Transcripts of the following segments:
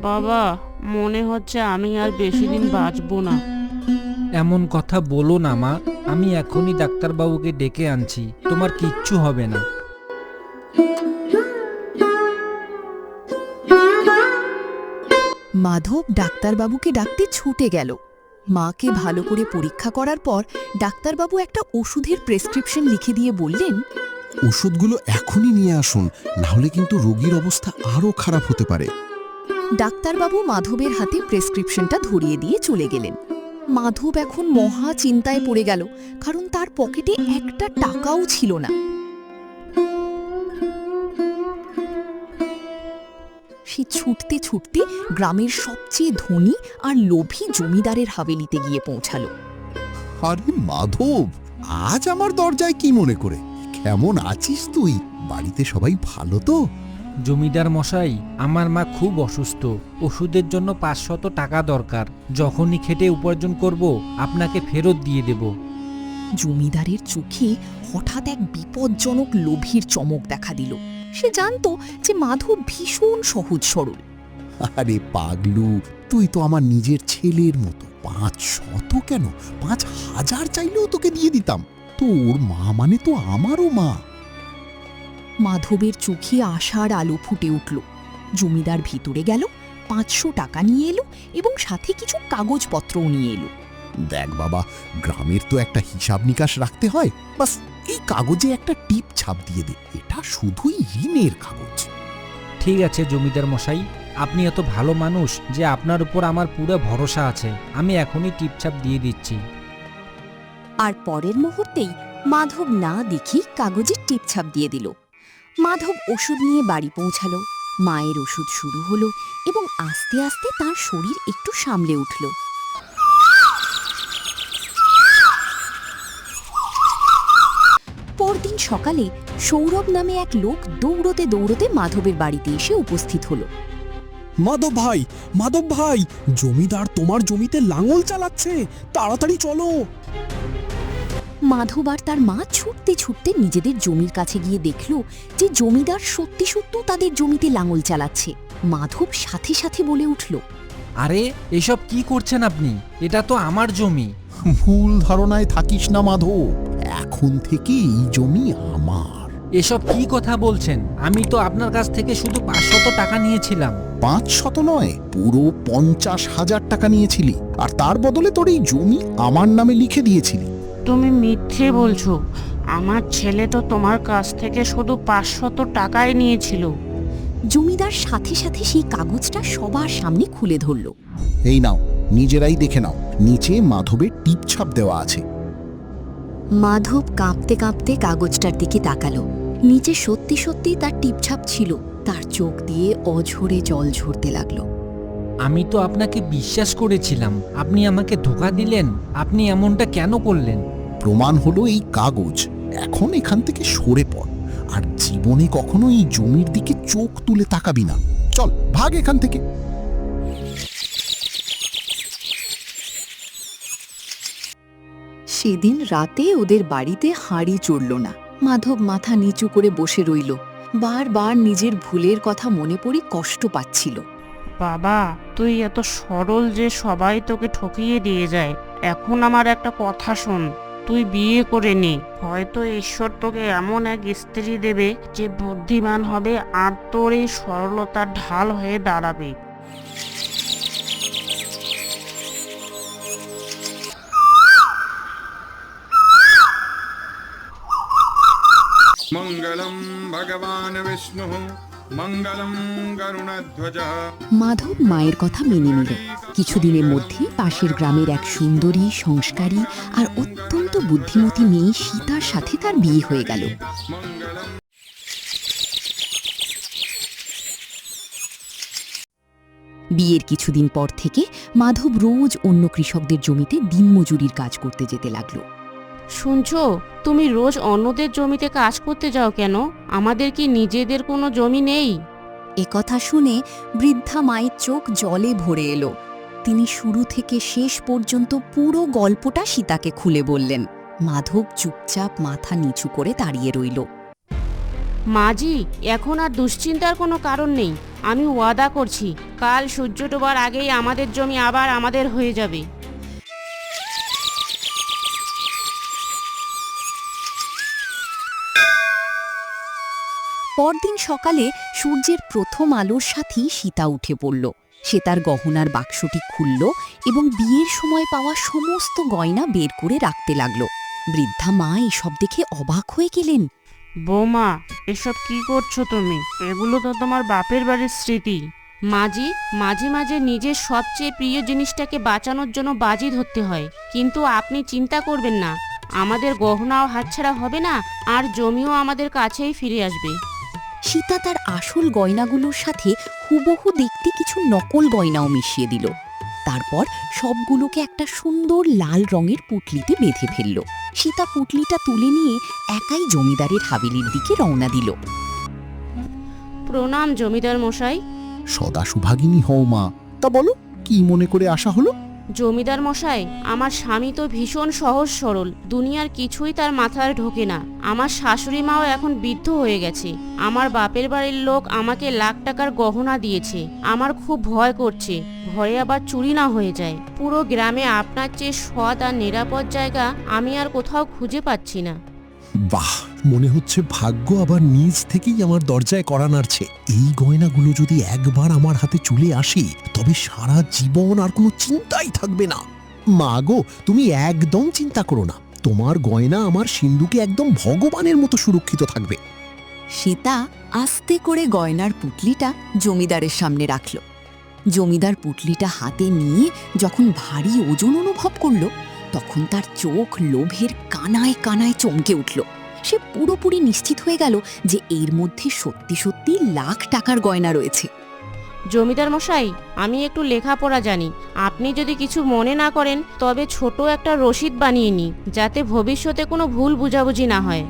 বাবা, মনে হচ্ছে আমি আর বেশি দিন বাঁচবো না। এমন কথা বলো না মা, আমি এখনই ডাক্তারবাবুকে ডেকে আনছি, তোমার কিচ্ছু হবে না। মাধব ডাক্তারবাবুকে ডাকতে ছুটে গেল। মাকে ভালো করে পরীক্ষা করার পর ডাক্তারবাবু একটা ওষুধের প্রেসক্রিপশন লিখে দিয়ে বললেন, ওষুধগুলো এখনই নিয়ে আসুন, নাহলে কিন্তু রোগীর অবস্থা আরো খারাপ হতে পারে। ডাক্তারবাবু মাধবের হাতে প্রেসক্রিপশনটা ধরিয়ে দিয়ে চলে গেলেন। মাধব এখন মহা চিন্তায় পড়ে গেল, কারণ তার পকেটে একটা টাকাও ছিল না। সে ছুটতে ছুটতে গ্রামের সবচেয়ে ধনী আর লোভী জমিদারের হাভেলিতে গিয়ে পৌঁছালো। আরে মাধব, আজ আমার দরজায় কি মনে করে? কেমন আছিস তুই? বাড়িতে সবাই ভালো তো? জমিদার মশাই, আমার মা খুব অসুস্থ, ওষুধের জন্য 500 টাকা দরকার। যখনই খেটে উপার্জন করব আপনাকে ফেরত দিয়ে দেব। জমিদারের চোখে হঠাৎ এক বিপজ্জনক লোভীর চমক দেখা দিল। সে জানতো যে মাধব ভীষণ সহজ সরল। আরে পাগলু, তুই তো আমার নিজের ছেলের মতো। 500 কেন, 5000 চাইলেও তোকে দিয়ে দিতাম। তোর মা মানে তো আমারও মা। মাধবের চোখে আশার আলো ফুটে উঠল। জমিদার ভিতরে গেল, 500 টাকা নিয়ে এলো এবং সাথে কিছু কাগজপত্রও নিয়ে এলো। দেখ বাবা, গ্রামের তো একটা হিসাব নিকাশ রাখতে হয়, বাস এই কাগজে একটা টিপ ছাপ দিয়ে দে। এটা শুধুই ঋণের কাগজ। ঠিক আছে জমিদার মশাই, আপনি এত ভালো মানুষ যে আপনার উপর আমার পুরো ভরসা আছে। আমি এখনই টিপছাপ দিয়ে দিচ্ছি। আর পরের মুহূর্তেই মাধব না দেখি কাগজের টিপছাপ দিয়ে দিল। মাধব ওষুধ নিয়ে বাড়ি পৌঁছালো। মায়ের ওষুধ শুরু হলো এবং আস্তে আস্তে তার শরীর একটু সামলে উঠল। পরদিন সকালে সৌরভ নামে এক লোক দৌড়তে দৌড়তে মাধবের বাড়িতে এসে উপস্থিত হলো। মাধব ভাই, মাধব ভাই, জমিদার তোমার জমিতে লাঙল চালাচ্ছে, তাড়াতাড়ি চলো। মাধব আর তার মা ছুটতে ছুটতে নিজেদের জমির কাছে গিয়ে দেখল যে জমিদার সত্যি সত্যি তাদের জমিতে লাঙল চালাচ্ছে। মাধব সাথে সাথে বলে উঠল, আরে এসব কি করছেন আপনি? এটা তো আমার জমি। ভুল ধারণায় থাকিস না মাধব, এখন থেকে এই জমি আমার। এসব কি কথা বলছেন? আমি তো আপনার কাছ থেকে শুধু 500 টাকা নিয়েছিলাম। 500 নয়, পুরো 50,000 টাকা নিয়েছিলি, আর তার বদলে তোর এই জমি আমার নামে লিখে দিয়েছিলি। তুমি মিথ্যে বলছো। আমার ছেলে তো তোমার কাছ থেকে শুধু 500 টাকাই নিয়েছিল। জমিদার সাথে সাথে সেই কাগজটা সবার সামনে খুলে ধরল। এই নাও, নিজেরাই দেখে নাও, নিচে মাধবের টিপছাপ দেওয়া আছে। মাধব কাঁপতে কাঁপতে কাগজটার দিকে তাকালো। নিচে সত্যি সত্যি তার টিপছাপ ছিল। তার চোখ দিয়ে অঝরে জল ঝরতে লাগলো। আমি তো আপনাকে বিশ্বাস করেছিলাম, আপনি আমাকে ধোঁকা দিলেন। আপনি এমনটা কেন করলেন? প্রমাণ হলো এই কাগজ। এখন এখান থেকে সরে পড়, আর জীবনে কখনো এই জমির দিকে চোখ তুলে তাকাবি না। চল ভাগ এখান থেকে। সেদিন রাতে ওদের বাড়িতে হাঁড়ি চড়ল না। মাধব মাথা নিচু করে বসে রইল। বারবার নিজের ভুলের কথা মনে পড়ে কষ্ট পাচ্ছিল। বাবা, তুই এত সরল যে সবাই তোকে ঠকিয়ে দিয়ে যায়। এখন আমার একটা কথা শোন, তুই বিয়ে করে নে। হয়তো ঈশ্বর তোকে এমন এক স্ত্রী দেবে যে বুদ্ধিমান হবে আর তোর এই সরলতার ঢাল হয়ে দাঁড়াবে। মঙ্গলম ভগবান বিষ্ণু মঙ্গলম গরুণধ্বজ। মাধব মায়ের কথা মেনে নিল। কিছুদিনের মধ্যে পাশের গ্রামের এক সুন্দরী, সংস্কারী আর অত্যন্ত বুদ্ধিমতী মেয়ে সীতার সাথে তার বিয়ে হয়ে গেল। বিয়ের কিছুদিন পর থেকে মাধব রোজ অন্য কৃষকদের জমিতে দিনমজুরির কাজ করতে যেতে লাগলো। শুনছো, তুমি রোজ অন্যদের জমিতে কাজ করতে যাও কেন? আমাদের কি নিজেদের কোনো জমি নেই? একথা শুনে বৃদ্ধা মায়ের চোখ জলে ভরে এলো। তিনি শুরু থেকে শেষ পর্যন্ত পুরো গল্পটা সীতাকে খুলে বললেন। মাধব চুপচাপ মাথা নিচু করে দাঁড়িয়ে রইল। মাজি, এখন আর দুশ্চিন্তার কোনো কারণ নেই। আমি ওয়াদা করছি কাল সূর্য ডোবার আগেই আমাদের জমি আবার আমাদের হয়ে যাবে। পরদিন সকালে সূর্যের প্রথম আলোর সাথেই সীতা উঠে পড়ল। সে তার গহনার বাক্সটি খুলল এবং বিয়ের সময় পাওয়া সমস্ত গয়না বের করে রাখতে লাগল। বৃদ্ধা মা এসব দেখে অবাক হয়ে গেলেন। বৌমা, এসব কি করছো তুমি? এগুলো তো তোমার বাপের বাড়ির স্মৃতি। মাঝি মাঝে মাঝে নিজের সবচেয়ে প্রিয় জিনিসটাকে বাঁচানোর জন্য বাজি ধরতে হয়, কিন্তু আপনি চিন্তা করবেন না, আমাদের গহনাও হাতছাড়া হবে না, আর জমিও আমাদের কাছেই ফিরে আসবে। সীতা তার আসল গয়নাগুলোর সাথে হুবহু দেখতে কিছু নকল গয়নাও মিশিয়ে দিল। তারপর সবগুলোকে একটা সুন্দর লাল রঙের পুঁটলিতে বেঁধে ফেলল। সীতা পুঁটলিটা তুলে নিয়ে একাই জমিদারের হাবেলির দিকে রওনা দিল। প্রণাম জমিদার মশাই। সদা সুভাগিনী হও মা। তা বলো, কি মনে করে আসা হলো? জমিদার মশাই, আমার স্বামী তো ভীষণ সহজ সরল, দুনিয়ার কিছুই তার মাথায় ঢোকে না। আমার শাশুড়ি মাও এখন বৃদ্ধ হয়ে গেছে। আমার বাপের বাড়ির লোক আমাকে লাখ টাকার গহনা দিয়েছে। আমার খুব ভয় করছে, ঘরে আবার চুরি না হয়ে যায়। পুরো গ্রামে আপনার চেয়ে সৎ আর নিরাপদ জায়গা আমি আর কোথাও খুঁজে পাচ্ছি না। বাহ, মনে হচ্ছে ভাগ্য আবার নিজ থেকেই আমার দরজায় কড়া নাড়ছে। এই গয়নাগুলো যদি একবার আমার হাতে চলে আসে, তবে সারা জীবন আর কোনো চিন্তাই থাকবে না। মা গো, তুমি একদম চিন্তা করো না, তোমার গয়না আমার সিন্ধুকে একদম ভগবানের মতো সুরক্ষিত থাকবে। সীতা আস্তে করে গয়নার পুঁটলিটা জমিদারের সামনে রাখল। জমিদার পুঁটলিটা হাতে নিয়ে যখন ভারী ওজন অনুভব করল, তখন তার চোখ লোভের কানায় কানায় চমকে উঠল। সে পুরোপুরি নিশ্চিত হয়ে গেল যে এর মধ্যে সত্যি সত্যি লাখ টাকার গয়না রয়েছে। জমিদার মশাই, আমি একটু লেখাপড়া জানি। আপনি যদি কিছু মনে না করেন, তবে ছোট একটা রসিদ বানিয়ে নিই, যাতে ভবিষ্যতে কোনো ভুল বুঝাবুঝি না হয়।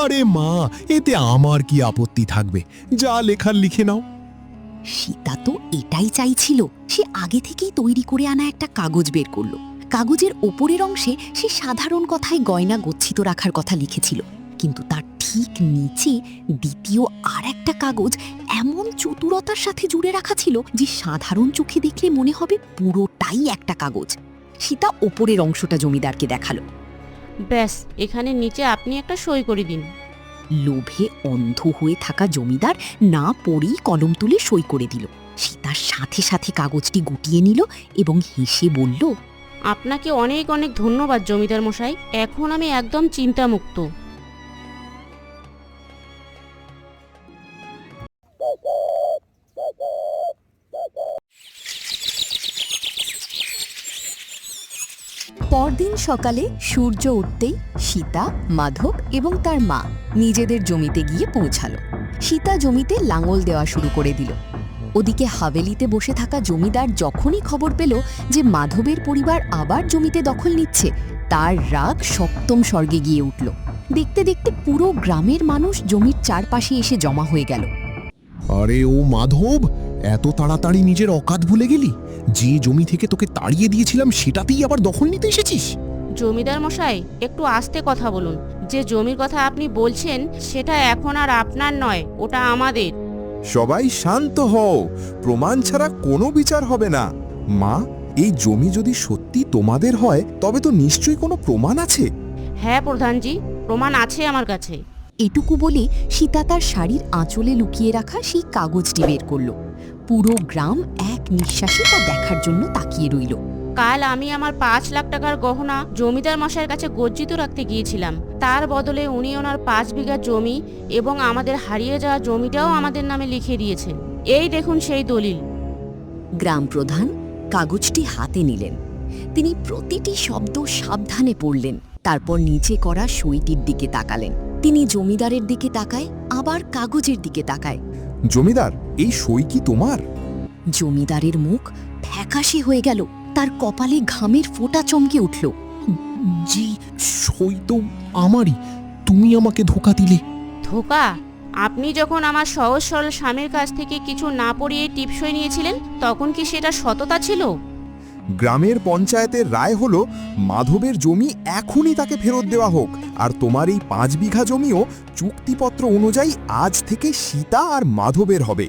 আরে মা, এতে আমার কি আপত্তি থাকবে? যা লেখার লিখে নাও। সীতা তো এটাই চাইছিল। সে আগে থেকেই তৈরি করে আনা একটা কাগজ বের করল। কাগজের ওপরের অংশে সে সাধারণ কথায় গয়না গচ্ছিত রাখার কথা লিখেছিল, কিন্তু তার ঠিক নিচে দ্বিতীয় আর একটা কাগজ এমন চতুরতার সাথে জুড়ে রাখা ছিল যে সাধারণ চোখে দেখলে মনে হবে পুরোটাই একটা কাগজ। সীতা ওপরের অংশটা জমিদারকে দেখালো। ব্যাস, এখানে নিচে আপনি একটা সই করে দিন। লোভে অন্ধ হয়ে থাকা জমিদার না পড়েই কলম তুলে সই করে দিল। সীতার সাথে সাথে কাগজটি গুটিয়ে নিল এবং হেসে বলল, আপনাকে অনেক অনেক ধন্যবাদ জমিদার মশাই, এখন আমি একদম চিন্তামুক্ত। পরদিন সকালে সূর্য উঠতেই সীতা, মাধব এবং তার মা নিজেদের জমিতে গিয়ে পৌঁছালো। সীতা জমিতে লাঙল দেওয়া শুরু করে দিল। ওদিকে হাভেলিতে বসে থাকা জমিদার যখনই খবর পেল যে মাধবের পরিবার আবার জমিতে দখল নিচ্ছে, তার রাগ সপ্তম স্বর্গে গিয়ে উঠল। দেখতে দেখতে পুরো গ্রামের মানুষ জমির চারপাশে এসে জমা হয়ে গেল। আরে ও মাধব, এত তাড়াতাড়ি নিজের অকাত ভুলে গেলি? যে জমি থেকে তোকে তাড়িয়ে দিয়েছিলাম সেটাতেই আবার দখল নিতে এসেছিস? জমিদার মশাই, একটু আস্তে কথা বলুন। যে জমির কথা আপনি বলছেন সেটা এখন আর আপনার নয়, ওটা আমাদের। সবাই শান্ত হও, প্রমাণ ছাড়া কোনো বিচার হবে না। মা, এই জমি যদি সত্যি তোমাদের হয়, তবে তো নিশ্চয়ই কোনো প্রমাণ আছে। হ্যাঁ প্রধানজি, প্রমাণ আছে আমার কাছে। এটুকু বলে সীতা তার শাড়ির আঁচলে লুকিয়ে রাখা সেই কাগজটি বের করল। পুরো গ্রাম এক নিঃশ্বাসে তা দেখার জন্য তাকিয়ে রইল। কাল আমি আমার 5 লাখ টাকার গহনা জমিদার মশাইয়ের কাছে গজ্জিত রাখতে গিয়েছিলাম। তার বদলে উনি ওনার 5 বিঘা জমি এবং আমাদের হারিয়ে যাওয়া জমিটাও আমাদের নামে লিখে দিয়েছেন। এই দেখুন সেই দলিল। গ্রাম প্রধান কাগজটি হাতে নিলেন। তিনি প্রতিটি শব্দ সাবধানে পড়লেন, তারপর নিচে করা সইটির দিকে তাকালেন। তিনি জমিদারের দিকে তাকায়, আবার কাগজের দিকে তাকায়। জমিদার, এই সই কি তোমার? জমিদারের মুখ ফ্যাকাশে হয়ে গেল, তার কপালে ঘামের ফোঁটা চমকে উঠল। জি, সই তো আমারই। তুমি আমাকে ধোঁকা দিলে। ধোকা? আপনি যখন আমার সহজ সরল স্বামীর কাছ থেকে কিছু না পড়িয়ে টিপসই নিয়েছিলেন, তখন কি সেটা সততা ছিল? গ্রামের পঞ্চায়েতের রায় হলো মাধবের জমি এখনই তাকে ফেরত দেওয়া হোক, আর তোমার এই 5 বিঘা জমিও চুক্তিপত্র অনুযায়ী আজ থেকে সীতা আর মাধবের হবে।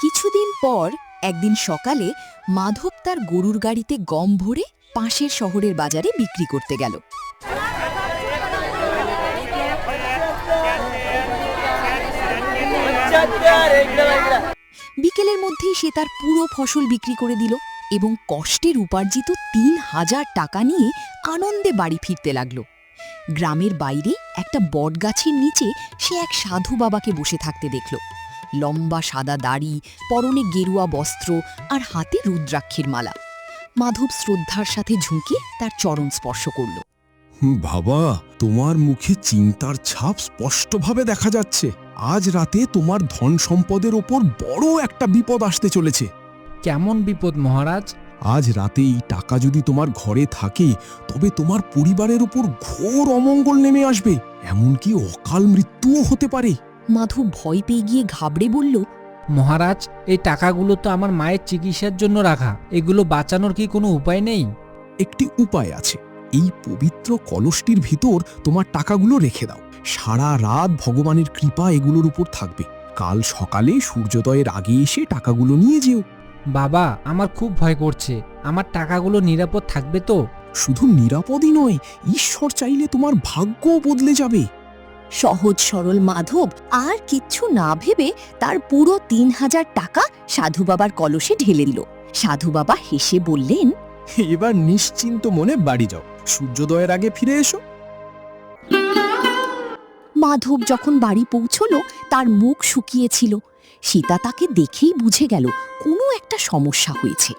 কিছুদিন পর একদিন সকালে মাধব তার গরুর গাড়িতে গম ভরে পাশের শহরের বাজারে বিক্রি করতে গেল। বিকেলের মধ্যেই সে তার পুরো ফসল বিক্রি করে দিল এবং কষ্টের উপার্জিত ৩,০০০ টাকা নিয়ে আনন্দে বাড়ি ফিরতে লাগল। গ্রামের বাইরে একটা বটগাছের নিচে সে এক সাধু বাবাকে বসে থাকতে দেখল। লম্বা সাদা দাড়ি, পরনে গেরুয়া বস্ত্র আর হাতে রুদ্রাক্ষের মালা। মাধব শ্রদ্ধার সাথে ঝুঁকে তার চরণ স্পর্শ করল। বাবা, তোমার মুখে চিন্তার ছাপ স্পষ্টভাবে দেখা যাচ্ছে। আজ রাতে তোমার ধন সম্পদের ওপর বড় একটা বিপদ আসতে চলেছে। কেমন বিপদ মহারাজ? আজ রাতে এই টাকা যদি তোমার ঘরে থাকে তবে তোমার পরিবারের উপর ঘোর অমঙ্গল নেমে আসবে, এমনকি অকাল মৃত্যুও হতে পারে। মাধব ভয় পেয়ে গিয়ে ঘাবড়ে বলল, মহারাজ, এই টাকাগুলো তো আমার মায়ের চিকিৎসার জন্য রাখা, এগুলো বাঁচানোর কি কোনো উপায় নেই? একটি উপায় আছে। এই পবিত্র কলসটির ভিতর তোমার টাকাগুলো রেখে দাও। সারা রাত ভগবানের কৃপা এগুলোর উপর থাকবে। কাল সকালে সূর্যোদয়ের আগে এসে টাকাগুলো নিয়ে যেও। বাবা, আমার খুব ভয় করছে। আমার টাকাগুলো নিরাপদ থাকবে তো? শুধু নিরাপদই নয়, ঈশ্বর চাইলে তোমার ভাগ্যও বদলে যাবে। সহজ সরল মাধব আর কিচ্ছু না ভেবে তার পুরো ৩,০০০ টাকা সাধু বাবার কলসে ঢেলে দিল। সাধু বাবা হেসে বললেন, এবার নিশ্চিন্ত মনে বাড়ি যাও, সূর্যোদয়ের আগে ফিরে এসো। মাধব যখন বাড়ি পৌঁছল তার মুখ শুকিয়েছিল। সীতা তাকে দেখেই বুঝে গেল কোনো একটা সমস্যা হয়েছে।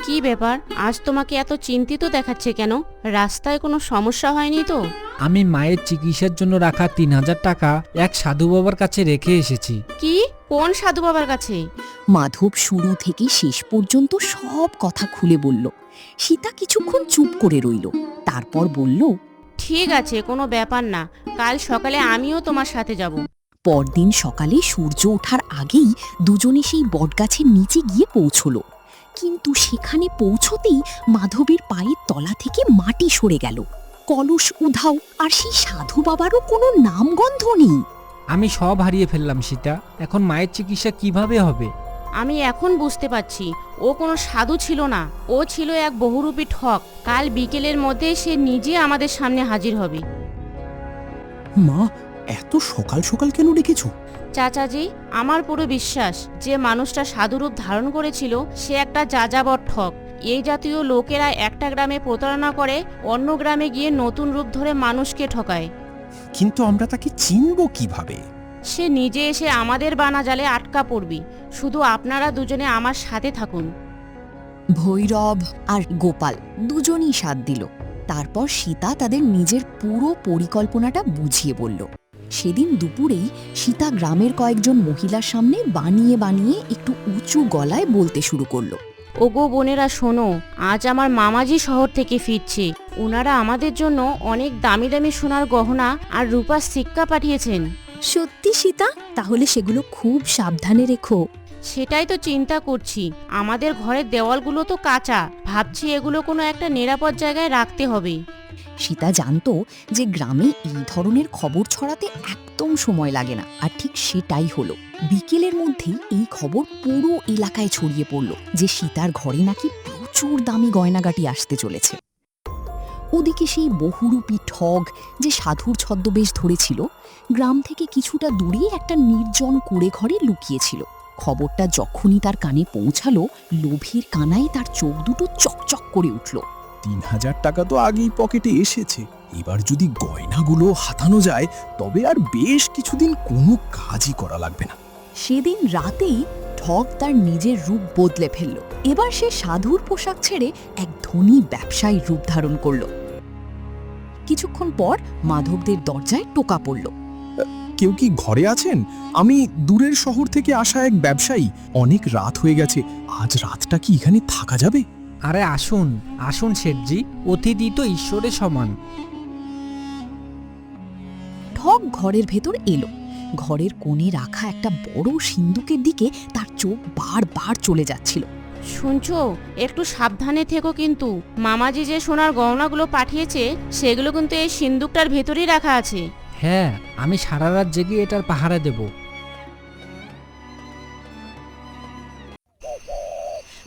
কি ব্যাপার, আজ তোমাকে এত চিন্তিত দেখাচ্ছে কেন? রাস্তায় কোনো সমস্যা হয়নি তো? আমি মায়ের চিকিৎসার জন্য রাখা ৩,০০০ টাকা এক সাধু বাবার কাছে রেখে এসেছি। কি? কোন সাধু বাবার কাছে? মাধব শুরু থেকে শেষ পর্যন্ত সব কথা খুলে বলল। সীতা কিছুক্ষণ চুপ করে রইল, তারপর বলল, ঠিক আছে, কোনো ব্যাপার না, কাল সকালে আমিও তোমার সাথে যাব। পরদিন সকালে সূর্য ওঠার আগেই দুজনে সেই বটগাছের নিচে গিয়ে পৌঁছল। কিন্তু সেখানে পৌঁছতেই মাধবের পায়ের তলা থেকে মাটি সরে গেল। কলস উধাও, আর সেই সাধু বাবারও কোনো নামগন্ধ নেই। আমি সব হারিয়ে ফেললাম সীতা, এখন মায়ের চিকিৎসা কিভাবে হবে? আমি এখন বুঝতে পারছি, ও কোনো সাধু ছিল না, ও ছিল এক বহুরূপী ঠক। কাল বিকেলের মধ্যে সে নিজে আমাদের সামনে হাজির হবে। মা, এত সকাল সকাল কেন ডেকেছো? চাচাজি, আমার পুরো বিশ্বাস যে মানুষটা সাধুরূপ ধারণ করেছিল সে একটা যাযাবর ঠক। এই জাতীয় লোকেরা একটা গ্রামে প্রতারণা করে অন্য গ্রামে গিয়ে নতুন রূপ ধরে মানুষকে ঠকায়। কিন্তু আমরা তাকে চিনব কিভাবে? সে নিজে এসে আমাদের বানাজালে আটকা পড়বি। শুধু আপনারা দুজনে আমার সাথে থাকুন। ভৈরব আর গোপাল দুজনই সাথ দিল। তারপর সীতা তাদের নিজের পুরো পরিকল্পনাটা বুঝিয়ে বলল। সেদিন দুপুরেই সীতা গ্রামের কয়েকজন মহিলার সামনে বানিয়ে বানিয়ে একটু উঁচু গলায় বলতে শুরু করলো, ওগো বোনেরা শোনো, আজ আমার মামাজি শহর থেকে ফিরছে। ওনারা আমাদের জন্য অনেক দামি দামি সোনার গহনা আর রূপার সিক্কা পাঠিয়েছেন। সত্যি সীতা? তাহলে সেগুলো খুব সাবধানে রেখো। সেটাই তো চিন্তা করছি, আমাদের ঘরের দেওয়ালগুলো তো কাঁচা, ভাবছি এগুলো কোনো একটা নিরাপদ জায়গায় রাখতে হবে। সীতা জানতো যে গ্রামে এই ধরনের খবর ছড়াতে একদম সময় লাগে না, আর ঠিক সেটাই হলো। বিকেলের মধ্যেই এই খবর পুরো এলাকায় ছড়িয়ে পড়ল যে সীতার ঘরে নাকি প্রচুর দামি গয়নাগাটি আসতে চলেছে। ওদিকে সেই বহুরূপী ঠগ যে সাধুর ছদ্মবেশ ধরেছিল গ্রাম থেকে কিছুটা দূরে একটা নির্জন কুঁড়ে ঘরে লুকিয়েছিল। খবরটা যখনই তার কানে পৌঁছালো, লোভের কানায় তার চোখ দুটো চকচক করে উঠল। ৩,০০০ টাকা তো আগেই পকেটে এসেছে, এবার যদি গয়নাগুলো হাতানো যায় তবে আর বেশ কিছুদিন কোনো কাজই করা লাগবে না। সেদিন রাতেই ঠগ তার নিজের রূপ বদলে ফেলল। এবার সে সাধুর পোশাক ছেড়ে এক ধনী ব্যবসায়ী রূপ ধারণ করল। কিছুক্ষণ পর মাধবদের দরজায় টোকা পড়ল। কেউ কি ঘরে আছেন? আমি দূরের শহর থেকে আসা এক ব্যবসায়ী। অনেক রাত হয়ে গেছে, আজ রাতটা কি এখানে থাকা যাবে? আরে আসুন আসুন শেঠজি, অতিথি তো ঈশ্বরের সমান। ঠগ ঘরের ভেতর এলো। ঘরের কোণে রাখা একটা বড় সিন্দুকের দিকে তার চোখ বারবার চলে যাচ্ছিল। শুনছো, একটু সাবধানে থেকো কিন্তু। মামাজি যে সোনার গহনাগুলো পাঠিয়েছে সেগুলো কিন্তু এই সিন্দুকটার ভেতরেই রাখা আছে। হ্যাঁ, আমি সারা রাত জেগে এটার পাহারা দেব।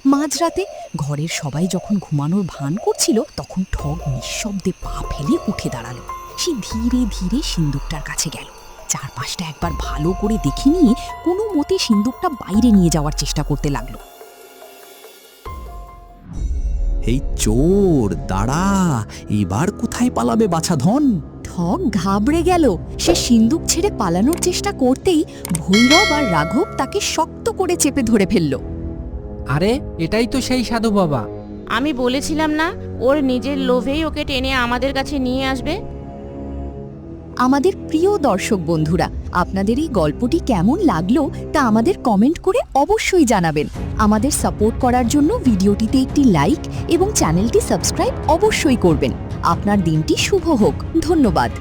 মাঝরাতে ঘরের সবাই যখন ঘুমানোর ভান করছিল তখন ঠগ নিঃশব্দে পা ফেলে উঠে দাঁড়ালো। সে ধীরে ধীরে সিন্দুকটার কাছে গেল। চারপাশটা একবার ভালো করে দেখে নিয়ে কোনো মতে সিন্দুকটা বাইরে নিয়ে যাওয়ার চেষ্টা করতে লাগলো। এই চোর, দাঁড়া, এবার কোথায় পালাবে বাছাধন? ঠগ ঘাবড়ে গেল। সে সিন্দুক ছেড়ে পালানোর চেষ্টা করতেই ভৈরব আর রাঘব তাকে শক্ত করে চেপে ধরে ফেলল। আরে, এটাই তো সেই সাধু বাবা। আমি বলেছিলাম না, ওর নিজের লোভেই ওকে টেনে আমাদের কাছে নিয়ে আসবে। আমাদের প্রিয় দর্শক বন্ধুরা, আপনাদের এই গল্পটি কেমন লাগলো তা আমাদের কমেন্ট করে অবশ্যই জানাবেন। আমাদের সাপোর্ট করার জন্য ভিডিওটিতে একটি লাইক এবং চ্যানেলটি সাবস্ক্রাইব অবশ্যই করবেন। আপনার দিনটি শুভ হোক। ধন্যবাদ।